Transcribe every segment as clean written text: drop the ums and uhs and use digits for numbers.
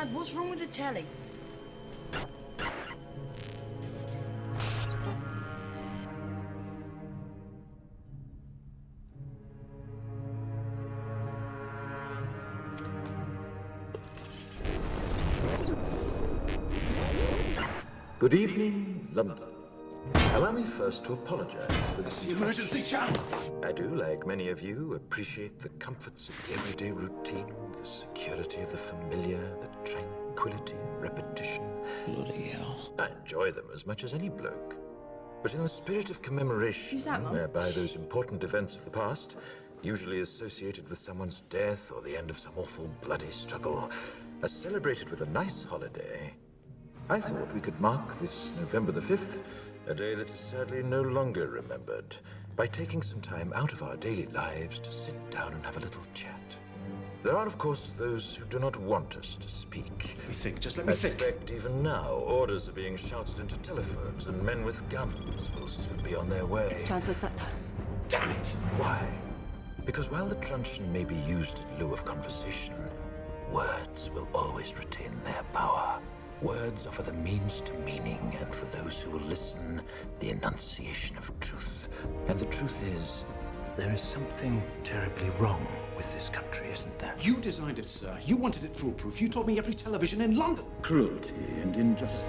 Dad, what's wrong with the telly? Good evening, London. Allow me first to apologize for this. The emergency channel! I do, like many of you, appreciate the comforts of everyday routine, the security of the familiar, the tranquility of repetition. Bloody hell. I enjoy them as much as any bloke. But in the spirit of commemoration, Who's that, Mum? whereby those important events of the past, usually associated with someone's death or the end of some awful bloody struggle, are celebrated with a nice holiday, I thought we could mark this November the 5th, a day that is sadly no longer remembered, by taking some time out of our daily lives to sit down and have a little chat. There are, of course, those who do not want us to speak. Let me think, just let me I think. suspect even now, orders are being shouted into telephones, and men with guns will soon be on their way. It's Chancellor Sutler. Damn it! Why? Because while the truncheon may be used in lieu of conversation, words will always retain their power. Words offer the means to meaning, and for those who will listen, the enunciation of truth. And the truth is, there is something terribly wrong with this country, isn't there? You designed it, sir. You wanted it foolproof. You told me every television in London. Cruelty and injustice,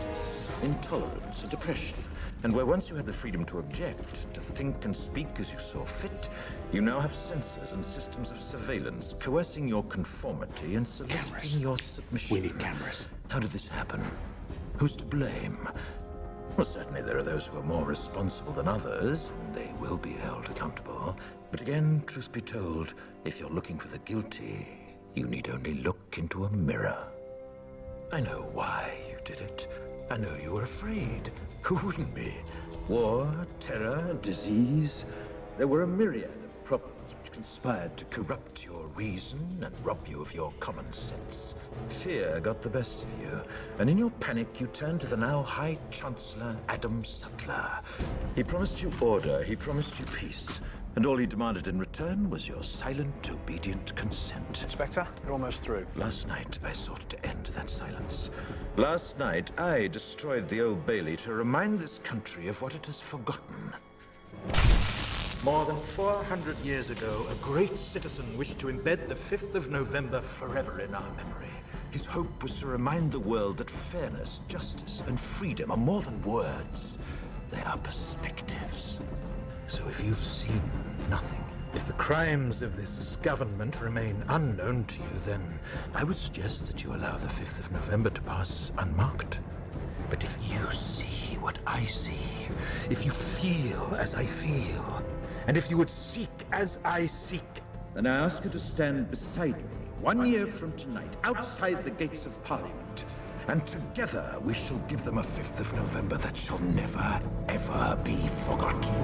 intolerance and oppression. And where once you had the freedom to object, to think and speak as you saw fit, you now have censors and systems of surveillance coercing your conformity and Cameras. soliciting your submission. We need cameras. How did this happen? Who's to blame? Well, certainly there are those who are more responsible than others, and they will be held accountable. But again, truth be told, if you're looking for the guilty, you need only look into a mirror. I know why you did it. I know you were afraid. Who wouldn't be? War, terror, disease. There were a myriad of problems which conspired to corrupt your reason and rob you of your common sense. Fear got the best of you, and in your panic you turned to the now High Chancellor Adam Sutler. He promised you order, he promised you peace, and all he demanded in return was your silent, obedient consent. Inspector, you're almost through. Last night, I sought to end that silence. Last night, I destroyed the Old Bailey to remind this country of what it has forgotten. More than 400 years ago, a great citizen wished to embed the 5th of November forever in our memory. His hope was to remind the world that fairness, justice, and freedom are more than words. They are perspectives. So if you've seen nothing, if the crimes of this government remain unknown to you, then I would suggest that you allow the 5th of November to pass unmarked. But if you see what I see, if you feel as I feel, and if you would seek as I seek, then I ask you to stand beside me 1 year from tonight, outside the gates of Parliament. And together we shall give them a 5th of November that shall never, ever be forgotten.